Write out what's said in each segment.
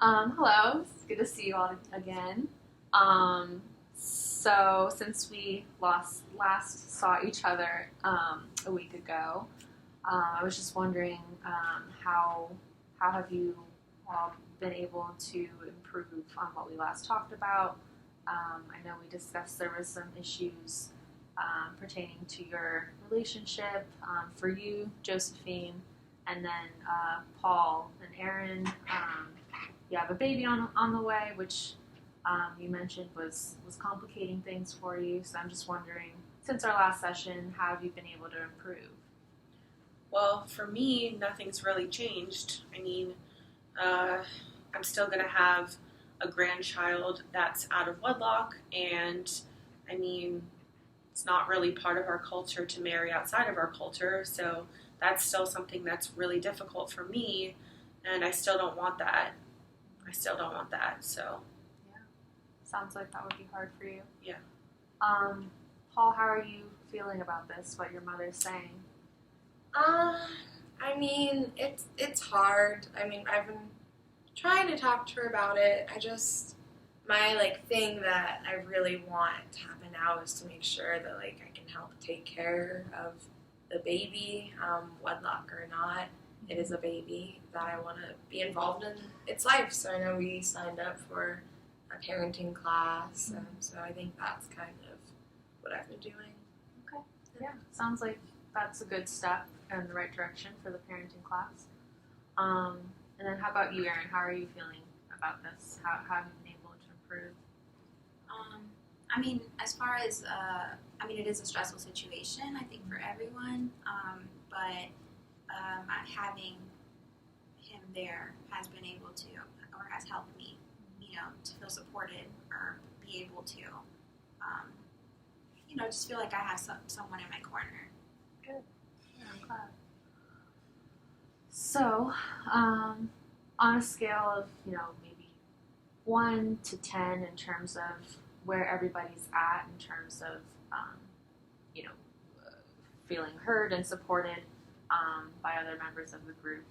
Hello, it's good to see you all again. So since we last saw each other a week ago, I was just wondering how have you all been able to improve on what we last talked about? I know we discussed there was some issues pertaining to your relationship for you, Josephine, and then Paul and Aaron. You have a baby on the way, which you mentioned was complicating things for you. So I'm just wondering, since our last session, how have you been able to improve? Well, for me, nothing's really changed. Uh, I'm still going to have a grandchild that's out of wedlock, and I mean, it's not really part of our culture to marry outside of our culture, so that's still something that's really difficult for me, and I still don't want that. I still don't want that, so Yeah, sounds like that would be hard for you. yeah. Um, Paul, how are you feeling about this? What your mother's saying? Uh, it's hard. I've been trying to talk to her about it. My thing that I really want to happen now is to make sure that I can help take care of the baby, wedlock or not. It is a baby that I want to be involved in its life. So I know we signed up for a parenting class, so I think that's kind of what I've been doing. Okay, yeah, sounds like that's a good step in the right direction for the parenting class. Um, and then how about you, Erin? How are you feeling about this? How have you been able to improve? As far as, it is a stressful situation, I think, for everyone, but having him there has been able to, or has helped me, to feel supported or be able to, just feel like I have someone in my corner. Good. Yeah, I'm glad. So, on a scale of, maybe 1 to 10 in terms of where everybody's at in terms of, you know, uh, feeling heard and supported by other members of the group,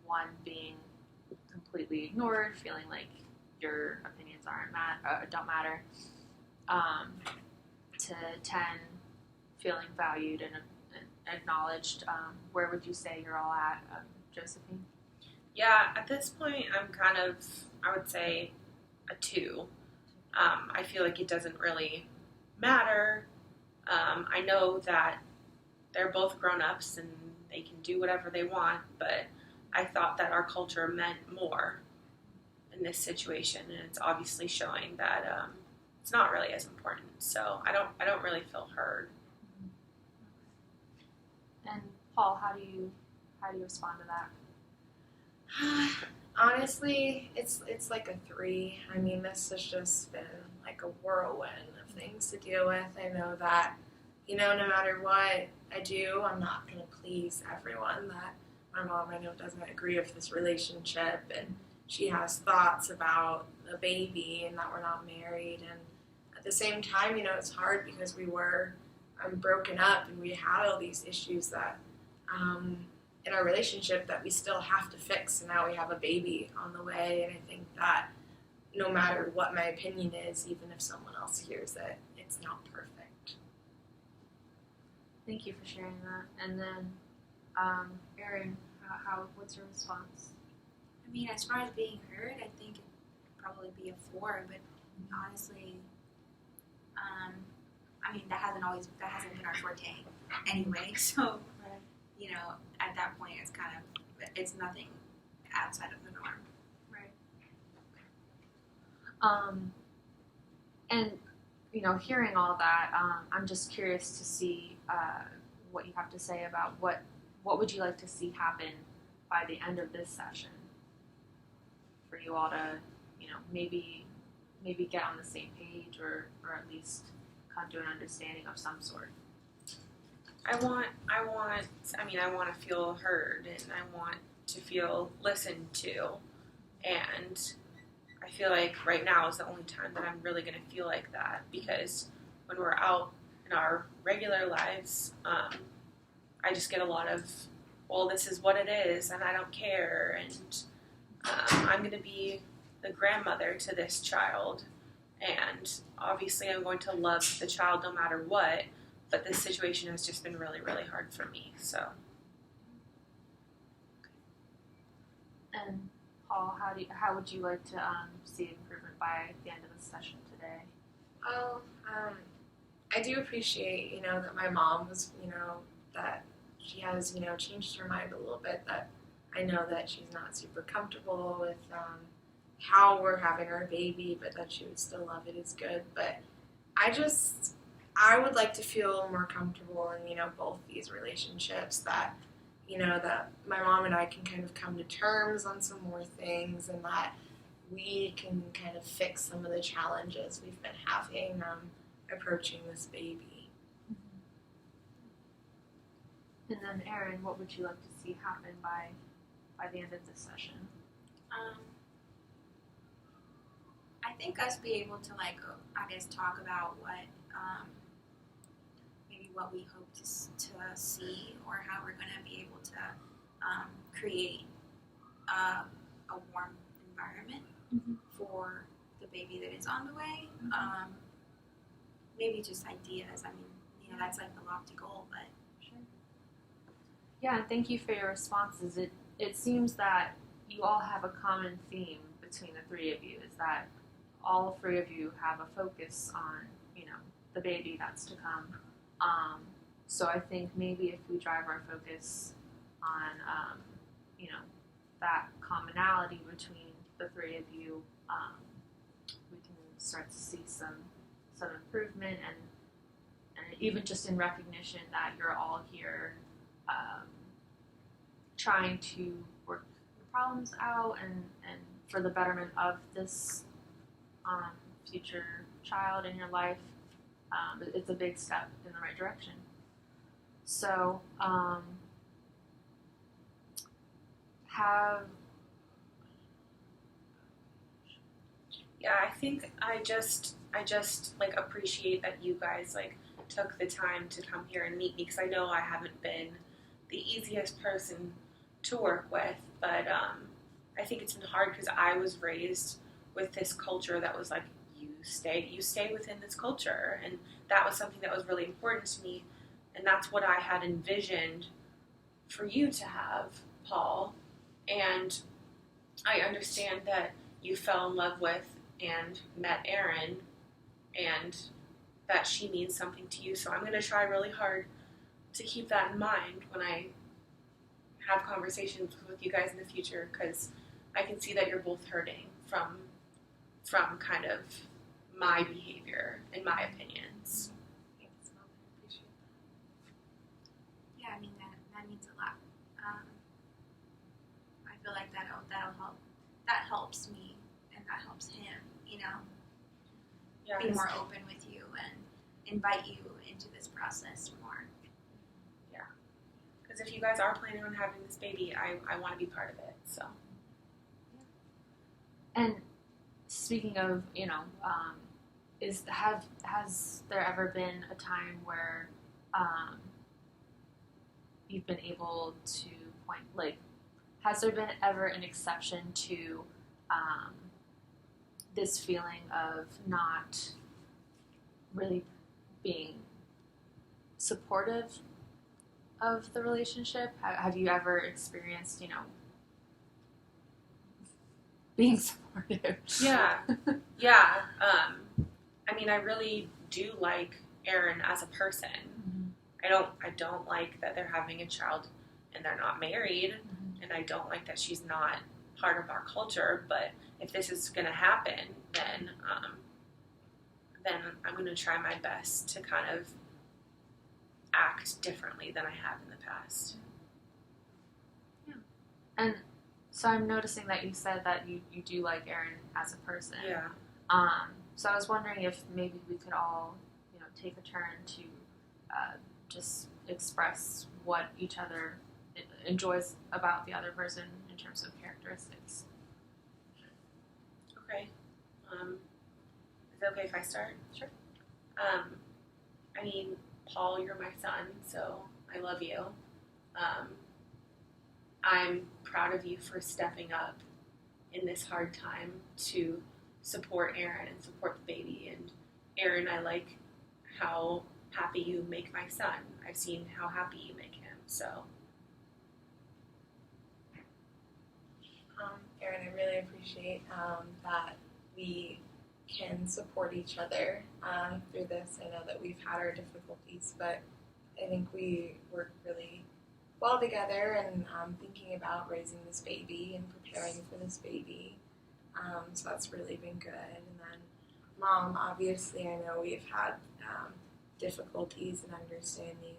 1 being completely ignored, feeling like your opinions don't matter, to 10 feeling valued and acknowledged. Where would you say you're all at, Josephine? Yeah, at this point, I would say a 2. I feel like it doesn't really matter. I know that they're both grown-ups and they can do whatever they want, but I thought that our culture meant more in this situation, and it's obviously showing that it's not really as important. So I don't really feel heard. And Paul, how do you respond to that? Honestly, it's like a 3. This has just been like a whirlwind of things to deal with. I know that, no matter what I do, I'm not going to please everyone. That my mom, I know, doesn't agree with this relationship, and she has thoughts about the baby and that we're not married. And at the same time, it's hard because we were broken up and we had all these issues that in our relationship that we still have to fix, and now we have a baby on the way. And I think that no matter what my opinion is, even if someone else hears it, it's not perfect. Thank you for sharing that. And then, Erin, what's your response? As far as being heard, I think it'd probably be a 4, but honestly, that hasn't been our forte anyway, so, at that point, it's nothing outside of the norm. Right. And, hearing all that, I'm just curious to see what you have to say about what would you like to see happen by the end of this session for you all to, maybe get on the same page or at least come to an understanding of some sort. I want to feel heard, and I want to feel listened to, and I feel like right now is the only time that I'm really going to feel like that, because when we're out in our regular lives, I just get a lot of, well, this is what it is, and I don't care, and I'm going to be the grandmother to this child, and obviously I'm going to love the child no matter what, but this situation has just been really, really hard for me, so. And Paul, how would you like to see improvement by the end of the session today? Well, I do appreciate, that my mom was, that she has, changed her mind a little bit, that I know that she's not super comfortable with how we're having our baby, but that she would still love it is good. But I would like to feel more comfortable in, both these relationships, that, that my mom and I can kind of come to terms on some more things, and that we can kind of fix some of the challenges we've been having approaching this baby. And then Erin, what would you like to see happen by the end of this session? I think us be able to talk about what maybe what we hope to see, or how we're going to be able to create a warm environment for the baby that is on the way. Maybe just ideas. I mean, that's like the lofty goal, but sure. Yeah, and thank you for your responses. It seems that you all have a common theme between the three of you, is that all three of you have a focus on, the baby that's to come. So I think maybe if we drive our focus on, that commonality between the three of you, we can start to see some improvement, and even just in recognition that you're all here trying to work the problems out and for the betterment of this future child in your life. It's a big step in the right direction. So, Yeah, I think I just appreciate that you guys took the time to come here and meet me, because I know I haven't been the easiest person to work with, but I think it's been hard because I was raised with this culture that was like, you stay within this culture, and that was something that was really important to me, and that's what I had envisioned for you to have, Paul. And I understand that you fell in love with and met Erin, and that she means something to you, so I'm going to try really hard to keep that in mind when I have conversations with you guys in the future, because I can see that you're both hurting from kind of my behavior and my opinions. Thanks, Mom. I appreciate that. yeah, I mean that means a lot. I feel like that'll help. That helps me, and that helps him. Yeah, Be more open with you and invite you into this process more. because if you guys are planning on having this baby, I want to be part of it. So. and speaking of, has there ever been a time where you've been able to has there been ever an exception to this feeling of not really being supportive of the relationship? Have you ever experienced, being supportive? Yeah. I mean, I really do like Erin as a person. I don't like that they're having a child and they're not married, and I don't like that she's not part of our culture. But if this is going to happen, then I'm going to try my best to kind of act differently than I have in the past. And so I'm noticing that you said that you do like Erin as a person. Yeah. So I was wondering if maybe we could all, take a turn to just express what each other enjoys about the other person in terms of characteristics. Okay. Is it okay if I start? Sure. I mean, Paul, you're my son, so I love you. I'm proud of you for stepping up in this hard time to support Aaron and support the baby. And Aaron, I like how happy you make my son. I've seen how happy you make him. So, Erin, I really appreciate that we can support each other through this. I know that we've had our difficulties, but I think we work really well together and thinking about raising this baby and preparing for this baby. So that's really been good. And then Mom, obviously, I know we've had difficulties and understanding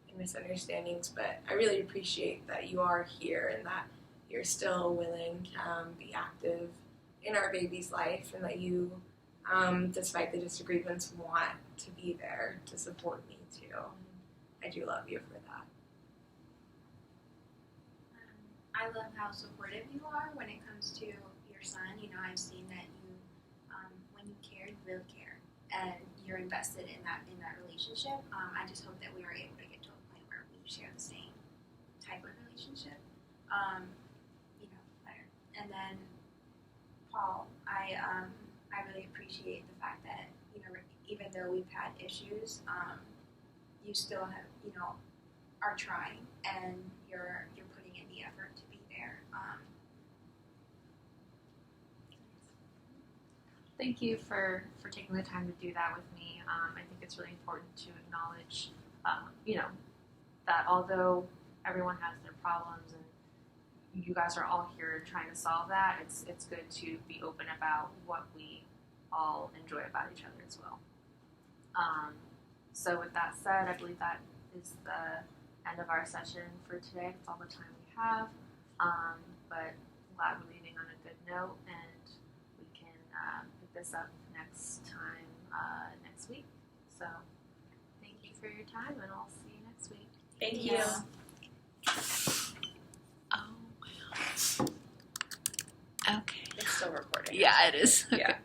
and misunderstandings, but I really appreciate that you are here and that you're still willing to be active in our baby's life, and that you, despite the disagreements, want to be there to support me too. I do love you for that. I love how supportive you are when it comes to your son. You know, I've seen that you, when you care, you really care, and you're invested in that relationship. I just hope that we are able to get to a point where we share the same type of relationship. You know, better. And then Paul, I really appreciate the fact that, you know, even though we've had issues, you still have, you know, are trying, and you're putting in the effort to be there. Thank you for taking the time to do that with me. I think it's really important to acknowledge, you know, that although everyone has their problems and you guys are all here trying to solve that, it's good to be open about what we all enjoy about each other as well. So with that said, I believe that is the end of our session for today. That's all the time we have. But I'm glad we're leaving on a good note, and we can pick this up next time, next week. So thank you for your time, and I'll see you next week. thank you. Yes. Oh, wow. Okay. It's still recording. Yeah, it is. Yeah.